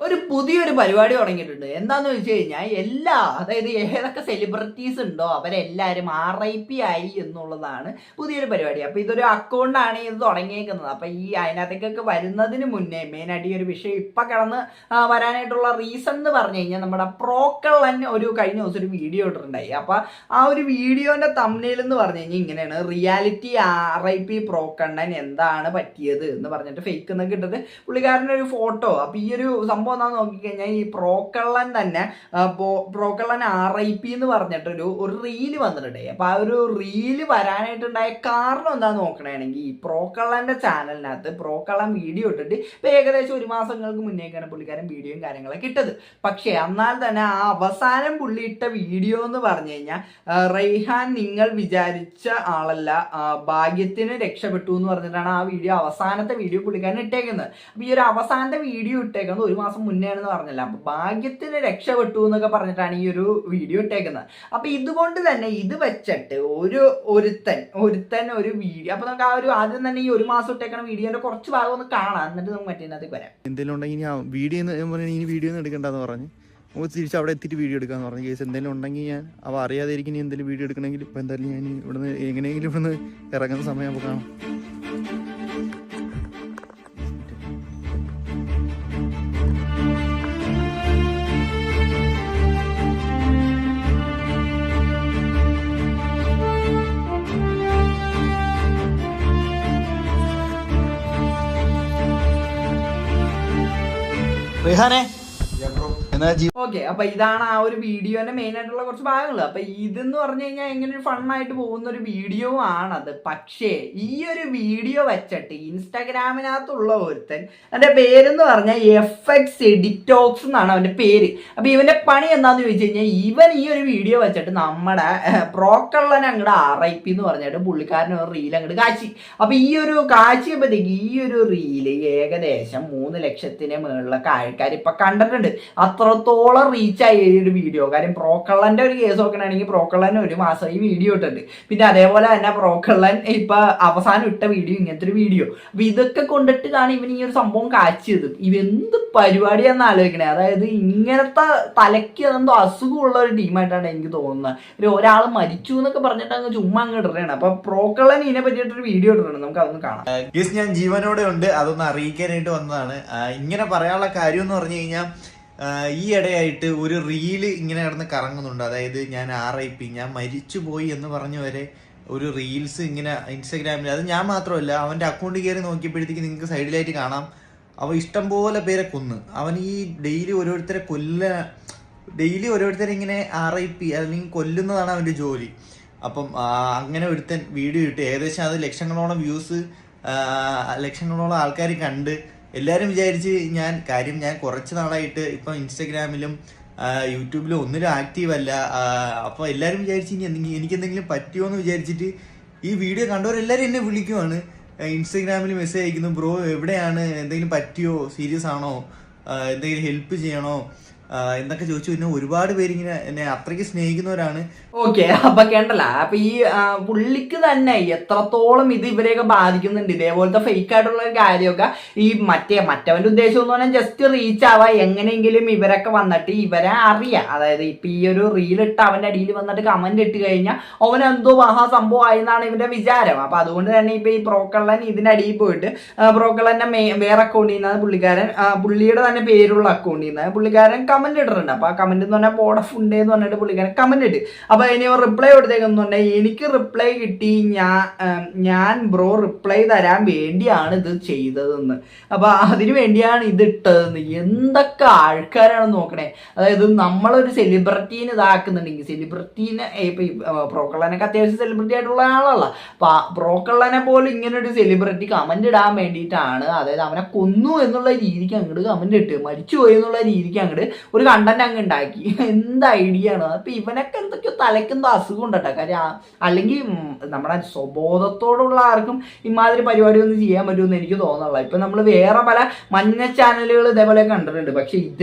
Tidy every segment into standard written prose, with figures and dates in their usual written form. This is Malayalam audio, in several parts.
ഒരു പുതിയൊരു പരിപാടി തുടങ്ങിയിട്ടുണ്ട്. എന്താന്ന് വെച്ച് കഴിഞ്ഞാൽ അതായത് ഏതൊക്കെ സെലിബ്രിറ്റീസ് ഉണ്ടോ അവരെല്ലാവരും RIP ആയി എന്നുള്ളതാണ് പുതിയൊരു പരിപാടി. അപ്പോൾ ഇതൊരു അക്കൗണ്ടാണ് ഇത് തുടങ്ങിയേക്കുന്നത്. അപ്പോൾ ഈ അതിനകത്തേക്കൊക്കെ വരുന്നതിന് മുന്നേ മെയിനായിട്ട് ഈ ഒരു വിഷയം ഇപ്പം കിടന്ന് വരാനായിട്ടുള്ള റീസൺ എന്ന് പറഞ്ഞു കഴിഞ്ഞാൽ നമ്മുടെ പ്രോക്കള്ളൻ കഴിഞ്ഞ ദിവസം ഒരു വീഡിയോ ഇട്ടിട്ടുണ്ടായി. അപ്പോൾ ആ ഒരു വീഡിയോൻ്റെ തംബ്നെയിൽ എന്ന് പറഞ്ഞു കഴിഞ്ഞാൽ ഇങ്ങനെയാണ്: റിയാലിറ്റി RIP പ്രോക്കണ്ണൻ എന്താണ് പറ്റിയത് എന്ന് പറഞ്ഞിട്ട് ഫേക്ക് എന്നൊക്കെ ഇട്ടിട്ട് പുള്ളിക്കാരൻ്റെ ഒരു ഫോട്ടോ. അപ്പോൾ ഈ ഒരു സംഭവം എന്താണെന്ന് നോക്കിക്കഴിഞ്ഞാൽ ഈ പ്രോക്കള്ളൻ തന്നെ പ്രോക്കള്ളൻ RIP എന്ന് പറഞ്ഞിട്ടൊരു റീല് വന്നിട്ടുണ്ട്. അപ്പോൾ ആ ഒരു റീല് വരാനായിട്ടുണ്ടായ കാരണം എന്താണെന്ന് നോക്കണമെങ്കിൽ ഈ പ്രോക്കള്ളൻ്റെ ചാനലിനകത്ത് പ്രോക്കള്ളൻ വീഡിയോ ഇട്ടിട്ട് ഇപ്പോൾ ഏകദേശം 1 മാസങ്ങൾക്ക് മുന്നേക്കാണ് പുള്ളിക്കാരൻ വീഡിയോയും കാര്യങ്ങളൊക്കെ ഇട്ടത്. പക്ഷേ എന്നാൽ തന്നെ ആ അവസാനം പുള്ളി ഇട്ട വീഡിയോ എന്ന് പറഞ്ഞു കഴിഞ്ഞാൽ റൈഹാൻ നിങ്ങൾ വിചാരിച്ച ആളല്ല, ഭാഗ്യത്തിന് രക്ഷപ്പെട്ടു എന്ന് പറഞ്ഞിട്ടാണ് ആ വീഡിയോ, അവസാനത്തെ വീഡിയോ പുള്ളിക്കാരൻ ഇട്ടേക്കുന്നത്. അപ്പോൾ ഈ ഒരു അവസാനത്തെ വീഡിയോ ഇട്ടേക്കുന്നത് 1 മാസം മുന്നേയാണെന്ന് പറഞ്ഞില്ല. അപ്പോൾ ഭാഗ്യത്തിന് രക്ഷപ്പെട്ടു എന്നൊക്കെ പറഞ്ഞിട്ടാണ് ഈ ഒരു വീഡിയോ ഇട്ടേക്കുന്നത്. അപ്പോൾ ഇതുകൊണ്ട് തന്നെ ഇത് വെച്ചിട്ട് ഒരുത്തൻ ഒരു വീഡിയോ, അപ്പോൾ നമുക്ക് ആ ഒരു ആദ്യം തന്നെ ഈ 1 മാസം ഇട്ടേക്കുന്ന വീഡിയോന്റെ കുറച്ച് ഭാഗം ഒന്ന് കാണാം, എന്നിട്ട് നമുക്ക് മറ്റേതിനകത്ത് വരാം. എന്തെങ്കിലും ഉണ്ടെങ്കിൽ വീഡിയോ ഒന്നും എടുക്കണ്ടെന്ന് പറഞ്ഞ് നമുക്ക് തിരിച്ച് അവിടെ എത്തിയിട്ട് വീഡിയോ എടുക്കാന്ന് പറഞ്ഞു. കേസ് എന്തെങ്കിലും ഉണ്ടെങ്കിൽ ഞാൻ അവ അറിയാതെ ഇരിക്കും എന്തെങ്കിലും വീഡിയോ എടുക്കണമെങ്കിൽ ഇപ്പം എന്തായാലും ഞാൻ ഇവിടുന്ന് എങ്ങനെയെങ്കിലും ഇവിടുന്ന് ഇറങ്ങുന്ന സമയം നമുക്ക് കാണാം. റിഹാനെ ഓക്കെ, അപ്പൊ ഇതാണ് ആ ഒരു വീഡിയോന്റെ മെയിൻ ആയിട്ടുള്ള കുറച്ച് ഭാഗങ്ങൾ. അപ്പൊ ഇതെന്ന് പറഞ്ഞു കഴിഞ്ഞാൽ എങ്ങനെ ഒരു ഫണ്ണായിട്ട് പോകുന്ന ഒരു വീഡിയോ ആണത്. പക്ഷേ ഈ ഒരു വീഡിയോ വെച്ചിട്ട് ഇൻസ്റ്റാഗ്രാമിനകത്തുള്ള ഒരുത്തൻ, എൻ്റെ പേരെന്ന് പറഞ്ഞാൽ FX എഡിറ്റോക്സ് എന്നാണ് അവന്റെ പേര്. അപ്പൊ ഇവന്റെ പണി എന്താന്ന് ചോദിച്ചു കഴിഞ്ഞാൽ ഇവൻ ഈ ഒരു വീഡിയോ വെച്ചിട്ട് നമ്മുടെ പ്രോക്കള്ളനെ അങ്ങോട്ട് RIP എന്ന് പറഞ്ഞിട്ട് പുള്ളിക്കാരൻ ഒരു റീൽ അങ്ങോട്ട് കാച്ചി. അപ്പൊ ഈ ഒരു കാച്ചിയപ്പോഴത്തേക്ക് ഈ ഒരു റീല് ഏകദേശം 3 ലക്ഷത്തിന് മുകളിലൊക്കെ ആൾക്കാർ ഇപ്പൊ കണ്ടിട്ടുണ്ട്. അത്രത്തോളം റീച്ചായി ഈ ഒരു വീഡിയോ. കാര്യം പ്രോക്കള്ളന്റെ ഒരു കേസ് നോക്കണമെങ്കിൽ പ്രോക്കള്ളൻ 1 മാസം ഈ വീഡിയോ ഇട്ടിട്ടുണ്ട്. പിന്നെ അതേപോലെ തന്നെ പ്രോക്കള്ളൻ ഇപ്പൊ അവസാനം ഇട്ട വീഡിയോ ഇങ്ങനത്തെ ഒരു വീഡിയോ. അപ്പൊ ഇതൊക്കെ കൊണ്ടിട്ടാണ് ഇവൻ ഈ ഒരു സംഭവം കാച്ചിയത്. ഇവെന്ത് പരിപാടിയാന്ന് ആലോചിക്കണേ. അതായത് ഇങ്ങനത്തെ തലയ്ക്ക് എന്തോ അസുഖമുള്ള ഒരു ടീമായിട്ടാണ് എനിക്ക് തോന്നുന്നത്. ഒരാൾ മരിച്ചു എന്നൊക്കെ പറഞ്ഞിട്ട് അങ്ങ് ചുമ്മാ അങ്ങ് ഇടുകയാണ്. അപ്പൊ പ്രോക്കള്ളൻ ഇതിനെ പറ്റിയിട്ടൊരു വീഡിയോ ഇട്ടിട്ടുണ്ട്, നമുക്ക് അതൊന്ന് കാണാം. ഞാൻ ജീവനോടെ ഉണ്ട്, അതൊന്ന് അറിയിക്കാനായിട്ട് വന്നതാണ്. ഇങ്ങനെ പറയാനുള്ള കാര്യം എന്ന് പറഞ്ഞു കഴിഞ്ഞാൽ ഈ ഇടയായിട്ട് ഒരു റീല് ഇങ്ങനെ കിടന്ന് കറങ്ങുന്നുണ്ട്. അതായത് ഞാൻ RIP, ഞാൻ മരിച്ചു പോയി എന്ന് പറഞ്ഞു വരെ ഒരു റീൽസ് ഇങ്ങനെ ഇൻസ്റ്റാഗ്രാമിൽ, അത് ഞാൻ മാത്രമല്ല അവൻ്റെ അക്കൗണ്ടിൽ കയറി നോക്കിയപ്പോഴത്തേക്ക് നിങ്ങൾക്ക് സൈഡിലായിട്ട് കാണാം അവൻ ഇഷ്ടംപോലെ പേരെ കൊന്ന്. അവൻ ഈ ഡെയിലി ഓരോരുത്തരെ ഇങ്ങനെ RIP അല്ലെങ്കിൽ കൊല്ലുന്നതാണ് അവൻ്റെ ജോലി. അപ്പം അങ്ങനെ ഒരുത്തൻ വീഡിയോ ഇട്ട് ഏകദേശം അത് ലക്ഷങ്ങളോളം വ്യൂസ്, ലക്ഷങ്ങളോളം ആൾക്കാർ കണ്ട് എല്ലാവരും വിചാരിച്ച് ഞാൻ കുറച്ച് നാളായിട്ട് ഇപ്പം ഇൻസ്റ്റാഗ്രാമിലും യൂട്യൂബിലും ഒന്നിലും ആക്റ്റീവ് അല്ല. അപ്പോൾ എല്ലാവരും വിചാരിച്ച് ഇനി എനിക്കെന്തെങ്കിലും പറ്റുമോ എന്ന് വിചാരിച്ചിട്ട് ഈ വീഡിയോ കണ്ടവരെല്ലാവരും എന്നെ വിളിക്കുവാണ്, ഇൻസ്റ്റാഗ്രാമിൽ മെസ്സേജ് അയക്കുന്നു, ബ്രോ എവിടെയാണ്, എന്തെങ്കിലും പറ്റിയോ, സീരിയസ് ആണോ, എന്തെങ്കിലും ഹെൽപ്പ് ചെയ്യണോ എന്നൊക്കെ ചോദിച്ചു. പിന്നെ ഒരുപാട് പേരിങ്ങനെ എന്നെ അത്രയ്ക്ക് സ്നേഹിക്കുന്നവരാണ്. ഓക്കെ, അപ്പൊ കേട്ടല്ല. അപ്പൊ ഈ പുള്ളിക്ക് തന്നെ എത്രത്തോളം ഇത് ഇവരെയൊക്കെ ബാധിക്കുന്നുണ്ട്. ഇതേപോലത്തെ ഫേക്ക് ആയിട്ടുള്ള ഒരു കാര്യമൊക്കെ ഈ മറ്റവന്റെ ഉദ്ദേശം എന്ന് പറഞ്ഞാൽ ജസ്റ്റ് റീച്ച് ആവാ, എങ്ങനെയെങ്കിലും ഇവരൊക്കെ വന്നിട്ട് ഇവരെ അറിയാം. അതായത് ഇപ്പൊ ഈ ഒരു റീലിട്ട് അവന്റെ അടിയിൽ വന്നിട്ട് കമന്റ് ഇട്ട് കഴിഞ്ഞാൽ അവനെന്തോ സംഭവമായി എന്നാണ് ഇവന്റെ വിചാരം. അപ്പൊ അതുകൊണ്ട് തന്നെ ഇപ്പൊ ഈ പ്രോക്കള്ളൻ ഇതിനടിയിൽ പോയിട്ട് പ്രോക്കള്ളന്റെ വേറെ അക്കൗണ്ടിൽ നിന്നാണ് പുള്ളിയുടെ തന്നെ പേരുള്ള അക്കൗണ്ടിൽ നിന്ന് പുള്ളിക്കാരൻ കമന്റ് ഇട്ടിട്ടുണ്ട്. അപ്പൊ ആ കമന്റ് എന്ന് പറഞ്ഞാൽ പോടഫുണ്ട് എന്ന് പറഞ്ഞിട്ട് പുള്ളിക്കാരൻ കമന്റ് ഇട്ട്. അപ്പൊ ഇനി റിപ്ലൈ കൊടുത്തേക്കുന്നുണ്ടെങ്കിൽ എനിക്ക് റിപ്ലൈ കിട്ടി, ഞാൻ ബ്രോ റിപ്ലൈ തരാൻ വേണ്ടിയാണ് ഇത് ചെയ്തതെന്ന്. അപ്പൊ അതിനു വേണ്ടിയാണ് ഇത് ഇട്ടതെന്ന്. എന്തൊക്കെ ആൾക്കാരാണ് നോക്കണേ. അതായത് നമ്മളൊരു സെലിബ്രിറ്റീനെ ഇതാക്കുന്നുണ്ടെങ്കിൽ, സെലിബ്രിറ്റീനെ ഇപ്പൊ പ്രോക്കള്ളനൊക്കെ അത്യാവശ്യം സെലിബ്രിറ്റി ആയിട്ടുള്ള ആളല്ല. അപ്പൊ പ്രോക്കള്ളനെ പോലും ഇങ്ങനെ ഒരു സെലിബ്രിറ്റി കമന്റ് ഇടാൻ വേണ്ടിയിട്ടാണ്, അതായത് അവനെ കൊന്നു എന്നുള്ള രീതിക്ക് അങ്ങോട്ട് കമന്റ് ഇട്ട്, മരിച്ചുപോയി എന്നുള്ള രീതിക്ക് അങ്ങോട്ട് ഒരു കണ്ടന്റ് അങ്ങ് ഉണ്ടാക്കി. എന്ത് ഐഡിയ ആണ്. അപ്പൊ ഇവനൊക്കെ എന്തൊക്കെയോ തലക്കെന്തോ അസുഖം ഉണ്ടട്ടോ. കാര്യം അല്ലെങ്കിൽ നമ്മുടെ സ്വബോധത്തോടുള്ള ആർക്കും ഇമാതിരി പരിപാടി ഒന്നും ചെയ്യാൻ പറ്റുമെന്ന് എനിക്ക് തോന്നുന്നില്ല. ഇപ്പൊ നമ്മൾ വേറെ പല മഞ്ഞ ചാനലുകൾ ഇതേപോലെ കണ്ടിട്ടുണ്ട്. പക്ഷെ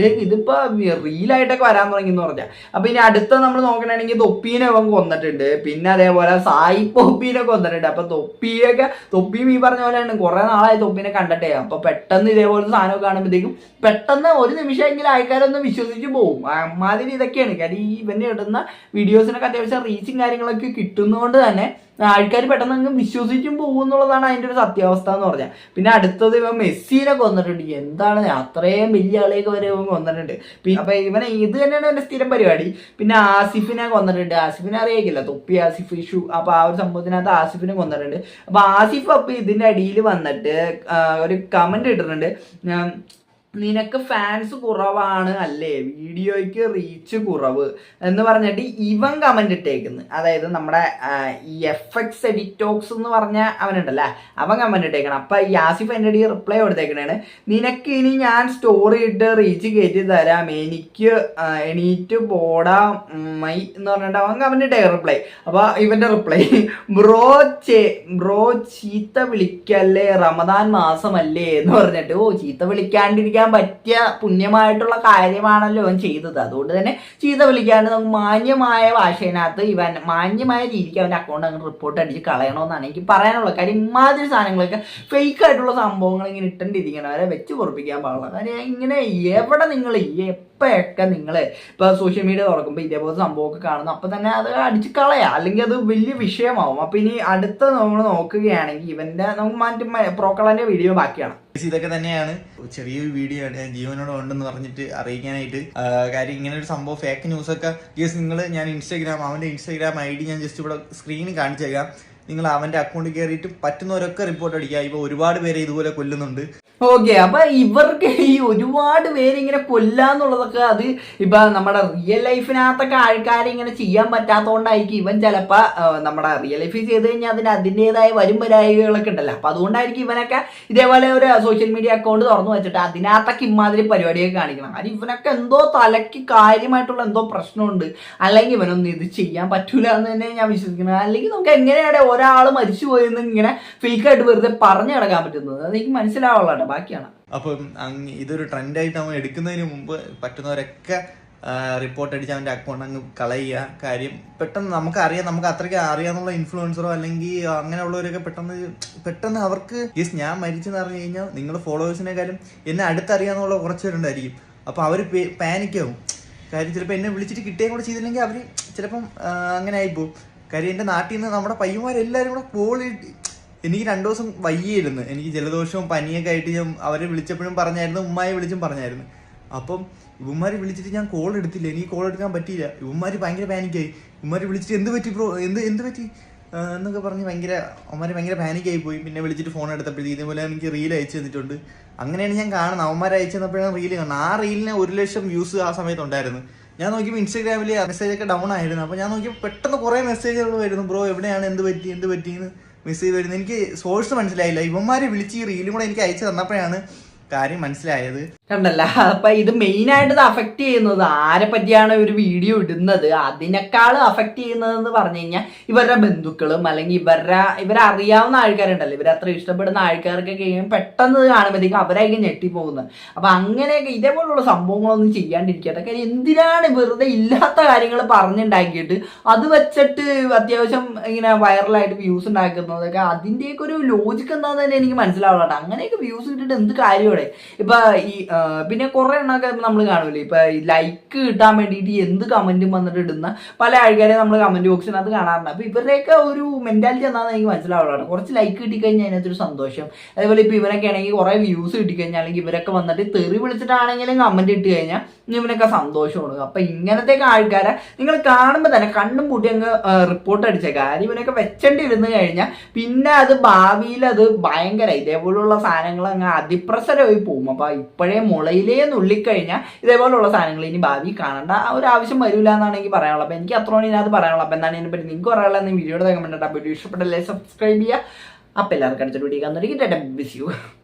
ഇതിപ്പോ റീലായിട്ടൊക്കെ വരാൻ തുടങ്ങി എന്ന് പറഞ്ഞാൽ. അപ്പൊ ഇനി അടുത്ത നമ്മൾ നോക്കണമെങ്കിൽ തൊപ്പീനെ അവൻ കൊന്നിട്ടുണ്ട്. പിന്നെ അതേപോലെ സായി പൊപ്പീനെ കൊന്നിട്ടുണ്ട്. അപ്പൊ തൊപ്പിയും ഈ പറഞ്ഞ പോലെയാണ് കുറെ നാളായി തൊപ്പീനെ കണ്ടിട്ടേ. അപ്പൊ പെട്ടെന്ന് ഇതേപോലെ സാധനം കാണുമ്പോഴത്തേക്കും പെട്ടെന്ന് ഒരു നിമിഷമെങ്കിലും ആൾക്കാരൊന്ന് വിശ്വസിച്ച് പോകും. അമ്മാതിരി ഇതൊക്കെയാണ്. കാര്യം ഈ ഇവന്റെ ഇടുന്ന വീഡിയോസിനൊക്കെ അത്യാവശ്യം റീച്ചും കാര്യങ്ങളൊക്കെ കിട്ടുന്നതുകൊണ്ട് തന്നെ ആൾക്കാർ പെട്ടെന്ന് അങ്ങ് വിശ്വസിച്ചും പോകും എന്നുള്ളതാണ് അതിൻ്റെ ഒരു സത്യാവസ്ഥ എന്ന് പറഞ്ഞാൽ. പിന്നെ അടുത്തത് ഇവൻ മെസ്സിനെ കൊന്നിട്ടുണ്ട്. എന്താണ് അത്രയും വലിയ ആളെയൊക്കെ വരെ ഇവൻ കൊന്നിട്ടുണ്ട്. പിന്നെ അപ്പൊ ഇവനെ ഇത് തന്നെയാണ് എന്റെ സ്ഥിരം പരിപാടി. പിന്നെ ആസിഫിനെ കൊന്നിട്ടുണ്ട്. ആസിഫിനെ അറിയിക്കില്ല, തൊപ്പി ആസിഫ് ഇഷ്യൂ. അപ്പൊ ആ ഒരു സംഭവത്തിനകത്ത് ആസിഫിനെ കൊന്നിട്ടുണ്ട്. അപ്പൊ ആസിഫ് അപ്പൊ ഇതിന്റെ അടിയിൽ വന്നിട്ട് ഒരു കമന്റ് ഇട്ടിട്ടുണ്ട്. നിനക്ക് ഫാൻസ് കുറവാണ് അല്ലേ, വീഡിയോയ്ക്ക് റീച്ച് കുറവ് എന്ന് പറഞ്ഞിട്ട് ഇവൻ കമന്റ് ഇട്ടേക്കുന്നു. അതായത് നമ്മുടെ ഈ FX എഡിറ്റോക്സ് എന്ന് പറഞ്ഞ അവനുണ്ടല്ലേ, അവൻ കമന്റ് ഇട്ടേക്കണം. അപ്പൊ ഈ ആസിഫ് എൻ്റെ അടി റിപ്ലൈ കൊടുത്തേക്കണാണ്. നിനക്ക് ഇനി ഞാൻ സ്റ്റോറി ഇട്ട് റീച്ച് കയറ്റി തരാം, എനിക്ക് എണീറ്റ് പോടാ മൈ എന്ന് പറഞ്ഞിട്ട് അവൻ കമന്റ് ഇട്ടേ റിപ്ലൈ. അപ്പൊ ഇവന്റെ റിപ്ലൈ, ബ്രോ ചീത്ത വിളിക്കല്ലേ, റമദാൻ മാസമല്ലേ എന്ന് പറഞ്ഞിട്ട്. ചീത്ത വിളിക്കാണ്ടിരിക്കാൻ പറ്റിയ പുണ്യമായിട്ടുള്ള കാര്യമാണല്ലോ അവൻ ചെയ്തത്. അതുകൊണ്ട് തന്നെ ചീത്ത വിളിക്കാണ്ട് നമുക്ക് മാന്യമായ ഭാഷയിനകത്ത് ഇവൻ മാന്യമായ രീതിക്ക് അവൻ്റെ അക്കൗണ്ട് അങ്ങനെ റിപ്പോർട്ട് അടിച്ച് കളയണമെന്നാണ് എനിക്ക് പറയാനുള്ളത്. കാര്യം ഇമാതിരി സാധനങ്ങളൊക്കെ ഫേക്ക് ആയിട്ടുള്ള സംഭവങ്ങൾ ഇങ്ങനെ ഇട്ടേണ്ടിരിക്കണം, അവരെ വെച്ച് പൊറപ്പിക്കാൻ പാടില്ല. കാര്യം ഇങ്ങനെ എവിടെ നിങ്ങൾ എപ്പോഴൊക്കെ നിങ്ങൾ ഇപ്പോൾ സോഷ്യൽ മീഡിയ തുറക്കുമ്പോൾ ഇതേപോലത്തെ സംഭവമൊക്കെ കാണുന്നു, അപ്പം തന്നെ അത് അടിച്ച് കളയാം, അല്ലെങ്കിൽ അത് വലിയ വിഷയമാവും. അപ്പം ഇനി അടുത്ത നമ്മൾ നോക്കുകയാണെങ്കിൽ ഇവൻ്റെ നമുക്ക് മറ്റേ പ്രോക്കളാൻ്റെ വീഡിയോ ബാക്കിയാണ്. ഇതൊക്കെ തന്നെയാണ് ചെറിയൊരു വീഡിയോ ആണ് ഞാൻ ജീവനോട് ഉണ്ടെന്ന് പറഞ്ഞിട്ട് അറിയിക്കാനായിട്ട്. കാര്യം ഇങ്ങനെ ഒരു സംഭവം ഫേക്ക് ന്യൂസ് ഒക്കെ ഞാൻ അവന്റെ ഇൻസ്റ്റാഗ്രാം ID ഞാൻ ജസ്റ്റ് ഇവിടെ സ്ക്രീനിൽ കാണിച്ചേക്കാം. നിങ്ങൾ അവന്റെ അക്കൗണ്ടിൽ കയറിയിട്ട് പറ്റുന്നവരൊക്കെ റിപ്പോർട്ട് അടിക്കുക. ഇപ്പൊ ഒരുപാട് പേരെ ഇതുപോലെ കൊല്ലുന്നുണ്ട്. ഓക്കെ, അപ്പൊ ഇവർക്ക് ഈ ഒരുപാട് പേര് ഇങ്ങനെ കൊല്ലാന്നുള്ളതൊക്കെ അത് ഇപ്പൊ നമ്മുടെ റിയൽ ലൈഫിനകത്തൊക്കെ ആൾക്കാരെ ഇങ്ങനെ ചെയ്യാൻ പറ്റാത്തതുകൊണ്ടായിരിക്കും ഇവൻ ചിലപ്പോ നമ്മുടെ റിയൽ ലൈഫിൽ ചെയ്ത് കഴിഞ്ഞാൽ അതിൻ്റെതായ വരും വരായികളൊക്കെ ഉണ്ടല്ലോ. അപ്പൊ അതുകൊണ്ടായിരിക്കും ഇവനൊക്കെ ഇതേപോലെ ഒരു സോഷ്യൽ മീഡിയ അക്കൗണ്ട് തുറന്നു വെച്ചിട്ട് അതിനകത്തൊക്കെ ഇമാതിരി പരിപാടിയൊക്കെ കാണിക്കണം. കാരണം ഇവനൊക്കെ എന്തോ തലയ്ക്ക് കാര്യമായിട്ടുള്ള എന്തോ പ്രശ്നമുണ്ട്, അല്ലെങ്കിൽ ഇവനൊന്നും ഇത് ചെയ്യാൻ പറ്റൂല എന്ന് തന്നെ ഞാൻ വിശ്വസിക്കുന്നത്. അല്ലെങ്കിൽ നമുക്ക് എങ്ങനെയാണ് ഒരാൾ മരിച്ചു പോയെന്ന് ഇങ്ങനെ ഫേക്കായിട്ട് വെറുതെ പറഞ്ഞു കിടക്കാൻ പറ്റുന്നത്, അതെനിക്ക് മനസ്സിലാവുള്ളൂ. ബാക്കിയാണ്. അപ്പം ഇതൊരു ട്രെൻഡായിട്ട് അവൻ എടുക്കുന്നതിന് മുമ്പ് പറ്റുന്നവരൊക്കെ റിപ്പോർട്ട് അടിച്ച് അവൻ്റെ അക്കൗണ്ട് അങ്ങ് കളയുക. കാര്യം പെട്ടെന്ന് നമുക്കറിയാം, നമുക്ക് അത്രയ്ക്ക് അറിയാന്നുള്ള ഇൻഫ്ലുവൻസറോ അല്ലെങ്കിൽ അങ്ങനെയുള്ളവരൊക്കെ പെട്ടെന്ന് അവർക്ക് ഞാൻ മരിച്ചെന്ന് പറഞ്ഞു കഴിഞ്ഞാൽ നിങ്ങൾ ഫോളോവേഴ്സിനെക്കാളും എന്നെ അടുത്തറിയാന്നുള്ള കുറച്ച് പേരുണ്ടായിരിക്കും. അപ്പോൾ അവർ പാനിക്കാവും. കാര്യം ചിലപ്പോൾ എന്നെ വിളിച്ചിട്ട് കിട്ടുകയും കൂടെ ചെയ്തില്ലെങ്കിൽ അവർ ചിലപ്പം അങ്ങനെ ആയിപ്പോവും. കാര്യം എൻ്റെ നാട്ടിൽ നിന്ന് നമ്മുടെ പയ്യന്മാരെല്ലാവരും കൂടെ കോളിട്ട് എനിക്ക് 2 ദിവസം വയ്യായിരുന്നു. എനിക്ക് ജലദോഷവും പനിയൊക്കെ ആയിട്ട് ഞാൻ അവരെ വിളിച്ചപ്പോഴും പറഞ്ഞായിരുന്നു, ഉമ്മായി വിളിച്ചും പറഞ്ഞായിരുന്നു. അപ്പം ഇവന്മാര് വിളിച്ചിട്ട് ഞാൻ കോൾ എടുത്തില്ല, എനിക്ക് കോൾ എടുക്കാൻ പറ്റിയില്ല. ഇവന്മാര് ഭയങ്കര പാനിക്കായി. ഇവന്മാര് വിളിച്ചിട്ട് എന്ത് പറ്റി ബ്രോ, എന്ത് പറ്റി എന്നൊക്കെ പറഞ്ഞ് അവന്മാര് ഭയങ്കര പാനിക്കായി പോയി. പിന്നെ വിളിച്ചിട്ട് ഫോൺ എടുത്തപ്പോഴത്തേക്ക് ഇതേപോലെ എനിക്ക് റീൽ അയച്ചു തന്നിട്ടുണ്ട്. അങ്ങനെയാണ് ഞാൻ കാണുന്നത്. അവന്മാരെ അയച്ചു തന്നപ്പോഴാണ് റീൽ കാണുന്നത്. ആ റീലിന് 1 ലക്ഷം വ്യൂസ് ആ സമയത്ത് ഉണ്ടായിരുന്നു. ഞാൻ നോക്കിയപ്പോൾ ഇൻസ്റ്റാഗ്രാമിൽ മെസ്സേജൊക്കെ ഡൗൺ ആയിരുന്നു. അപ്പോൾ ഞാൻ നോക്കിയപ്പോൾ പെട്ടെന്ന് കുറേ മെസ്സേജുകൾ വരുന്നു, ബ്രോ എവിടെയാണ്, എന്ത് പറ്റിയെന്ന് മെസ്സേജ് വരുന്നത്. എനിക്ക് സോഴ്സ് മനസ്സിലായില്ല. ഇവന്മാര് വിളിച്ച് ഈ റീലും കൂടെ എനിക്ക് അയച്ചു തന്നപ്പോഴാണ് കാര്യം മനസ്സിലായത്. കണ്ടല്ല, അപ്പൊ ഇത് മെയിൻ ആയിട്ട് ഇത് അഫക്ട് ചെയ്യുന്നത് ആരെ പറ്റിയാണ് ഒരു വീഡിയോ ഇടുന്നത്, അതിനേക്കാളും അഫക്ട് ചെയ്യുന്നതെന്ന് പറഞ്ഞു കഴിഞ്ഞാൽ ഇവരുടെ ബന്ധുക്കളും അല്ലെങ്കിൽ ഇവരെ അറിയാവുന്ന ആൾക്കാരുണ്ടല്ലോ, ഇവരെ അത്ര ഇഷ്ടപ്പെടുന്ന ആൾക്കാർക്കൊക്കെ പെട്ടെന്ന് കാണുമ്പോഴത്തേക്കും അവരായിരിക്കും ഞെട്ടിപ്പോകുന്നത്. അപ്പൊ അങ്ങനെയൊക്കെ ഇതേപോലുള്ള സംഭവങ്ങളൊന്നും ചെയ്യാണ്ടിരിക്കട്ടെ. കാര്യം എന്തിനാണ് വെറുതെ ഇല്ലാത്ത കാര്യങ്ങൾ പറഞ്ഞുണ്ടാക്കിയിട്ട് അത് വെച്ചിട്ട് അത്യാവശ്യം ഇങ്ങനെ വൈറലായിട്ട് വ്യൂസ് ഉണ്ടാക്കുന്നതൊക്കെ അതിൻ്റെയൊക്കെ ഒരു ലോജിക്ക് എന്താണെന്ന് തന്നെ എനിക്ക് മനസ്സിലാവുള്ളൂ. അങ്ങനെയൊക്കെ വ്യൂസ് കിട്ടിയിട്ട് എന്ത് കാര്യമാണ്. ഇപ്പൊ ഈ പിന്നെ കുറെ എണ്ണൊക്കെ നമ്മൾ കാണൂലേ, ഇപ്പൊ ലൈക്ക് കിട്ടാൻ വേണ്ടിയിട്ട് എന്ത് കമന്റും വന്നിട്ട് ഇടുന്ന പല ആൾക്കാരെ നമ്മൾ കമന്റ് ബോക്സിനകത്ത് കാണാറുണ്ട്. അപ്പൊ ഇവരുടെയൊക്കെ ഒരു മെന്റാലിറ്റി എന്താണെന്ന് എനിക്ക് മനസ്സിലാവുള്ളൂ. കുറച്ച് ലൈക്ക് കിട്ടിക്കഴിഞ്ഞാൽ അതിനകത്തൊരു സന്തോഷം. അതേപോലെ ഇപ്പൊ ഇവരൊക്കെ ആണെങ്കിൽ കുറെ വ്യൂസ് കിട്ടിക്കഴിഞ്ഞാൽ അല്ലെങ്കിൽ ഇവരൊക്കെ വന്നിട്ട് തെറി വിളിച്ചിട്ടാണെങ്കിലും കമന്റ് ഇട്ട് കഴിഞ്ഞാൽ ഇവനൊക്കെ സന്തോഷമാണ്. അപ്പൊ ഇങ്ങനത്തെ ആൾക്കാരെ നിങ്ങൾ കാണുമ്പോൾ തന്നെ കണ്ണും പൂട്ടി അങ്ങ് റിപ്പോർട്ട് അടിച്ചേക്കാം. കാര്യം ഇവനൊക്കെ വെച്ചേണ്ടി ഇരുന്ന് കഴിഞ്ഞാൽ പിന്നെ അത് ഭാവിയിൽ അത് ഭയങ്കര ഇതേപോലുള്ള സാധനങ്ങൾ അങ്ങ് അതിപ്രസരമായി പോകും. അപ്പൊ ഇപ്പോഴേ മുളയിലേ നുള്ളിക്കഴിഞ്ഞാൽ ഇതേപോലുള്ള സാധനങ്ങൾ ഇനി ഭാവി കാണേണ്ട ഒരു ആവശ്യം വരില്ല എന്നാണ് എനിക്ക് പറയാനുള്ളത്. അപ്പൊ എനിക്ക് അത്രയാണ് ഇതിനകത്ത് പറയാനുള്ളത്. അപ്പൊ എന്താണ് ഇതിനെപ്പറ്റി നിങ്ങൾക്ക് പറയാനുള്ളത് വീഡിയോയുടെ കമന്റ്. അപ്പൊ വീഡിയോ ഇഷ്ടപ്പെട്ടല്ലേ സബ്സ്ക്രൈബ് ചെയ്യുക. അപ്പൊ എല്ലാവർക്കും അടുത്തൊരു വീഡിയോ കാണുന്നതായിരിക്കും.